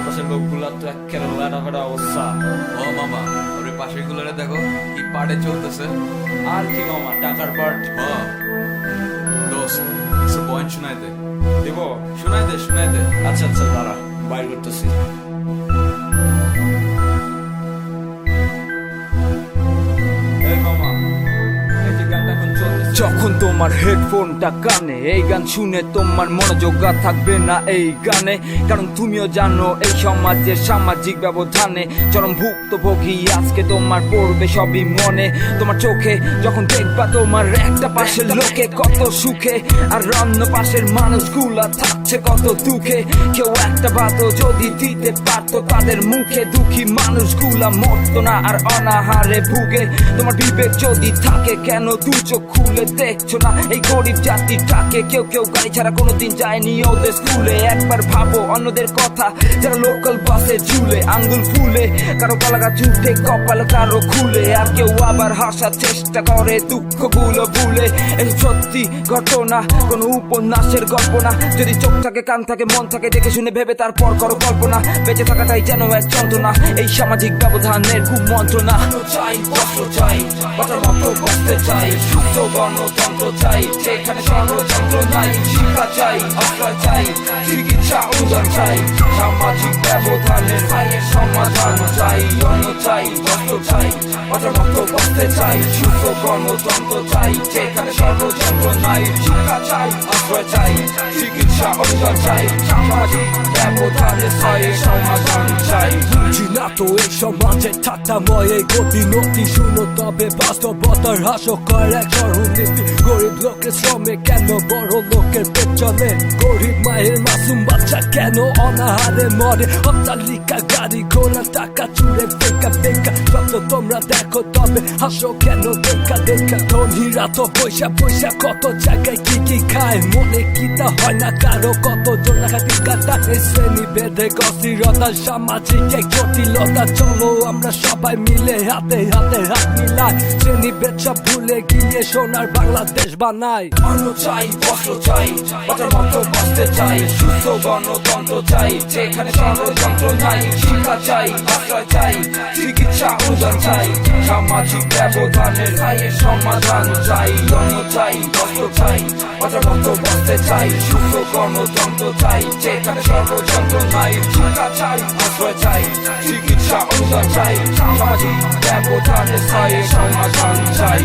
আশেপাশের লোকগুলা তো একেবারে লাটা ফাটা অবস্থা। ও মামা, ওর পাশের গুলারে দেখো কি পাড়ে চলতেছে। আর কি মামা, টাকার পার্ট দোস্ত, কিছু পয়েন্ট শোনাই দে। দেব? শোনাই দে। আচ্ছা আচ্ছা, দাঁড়া বাইর করতেছি। এই মামা, এই যে গানটা এখন চলতেছে, যখন তোমার হেডফোনটা কানে, এই গান শুনে তোমার মনোযোগ থাকবে না এই গানে, কারণ তুমিও জানো এই সমাজের সামাজিক ব্যবধানে চরম ভুক্তভোগী আজকে তোমার পড়বে সবই মনে। তোমার চোখে যখন দেখবা তোমার একটা পাশের লোকে কত সুখে, আর অন্য পাশের মানুষগুলা থাকছে কত দুঃখে। কেউ একটা বাতও যদি দিতে পারতো তাদের মুখে, দুঃখী মানুষগুলা মরতো না আর অনাহারে ভুগে। তোমার বিবেক যদি থাকে কেন দু চোখ খুলে দেখছো না এই গরিব জাতিটাকে? কেউ কেউ গাড়ি ছাড়া কোনোদিন যায়নি ওদের স্কুলে। একবার ভাবো অন্যদের কথা যারা লোকাল বাসে ঝুলে, আঙ্গুল ফুলে কারো গলা ঝুটে, কপাল কারো খুলে, আর কেউ আবার হাসার চেষ্টা করে দুঃখগুলো ভুলে। এই সত্যি ঘটনা, কোনো উপন্যাসের গল্প না। যদি চোখ থাকে, কান থাকে, মন থাকে, দেখে শুনে ভেবে তারপর করো কল্পনা। বেঁচে থাকাটাই যেন এক যন্ত্রণা, এই সামাজিক ব্যবধানের খুব মন্ত্রণা। চাই কষ্ট চাই, বাঁচার মতো বসতে চাই, সুস্থ গণতন্ত্র চাই যেখানে ষড়যন্ত্র নাই। শিক্ষা চাই, আশ্রয় চাই, চিকিৎসা অনুদান চাই, সামাজিক ব্যবধানের সমাধান চাই। অন্য চাই, কষ্ট চাই, বাঁচার মতো বসতে চাই, সুস্থ গণতন্ত্র চাই যেখানে ষড়যন্ত্র নাই। শিক্ষা চাই, আশ্রয় চাই, চিকিৎসা অনুদান চাই, সামাজিক ব্যবধানের সমাধান চাই। বুঝি না তো এই সমাজে ঠাট্টাময় এই গতি নতি, শুনো তবে বাস্তবতার হাস্যকর এক সরনীতি। গরিব লোকের শ্রমে কেন বড় লোকের পেছনে? গরিব মায়ের মাসুম বাচ্চা কেন অনাহারে মরে? অট্টালিকা, গাড়ি ঘোড়া, টাকা চুরে বেকা বেকা যত তোমরা দেখো, তবে হাসো কেন দেখা দেখা? ধনীরা তো পয়সা পয়সা কত জায়গায় কি কি খায়, মনে কি তা হয় না কারো? কত জন খাতি কাটা এই শ্রেণী বেঁধে অস্থিরতা, সামাজিক এক জটিলতা। চলো আমরা সবাই মিলে হাতে হাতে হাত মিলাই, শ্রেণী বেচা ভুলে গিয়ে সোনার বাংলাদেশ বানাই। অন্য চাই, কষ্ট চাই, বাঁচার মতো বাঁচতে চাই, সুস্থ গণতন্ত্র চাই যেখানে ষড়যন্ত্র নাই। শিক্ষা চাই, আশ্রয় চাই, চিকিৎসা অনুদান চাই, সামাজিক ব্যবধানের সমাধান চাই। অন্য চাই, কষ্ট চাই, বাঁচার মতো বাঁচতে চাই, সুস্থ গণতন্ত্র চাই যেখানে ষড়যন্ত্র নাই। শিক্ষা চাই, আশ্রয় চাই, চিকিৎসা অনুদান চাই, সামাজিক ব্যবধানের সমাধান চাই।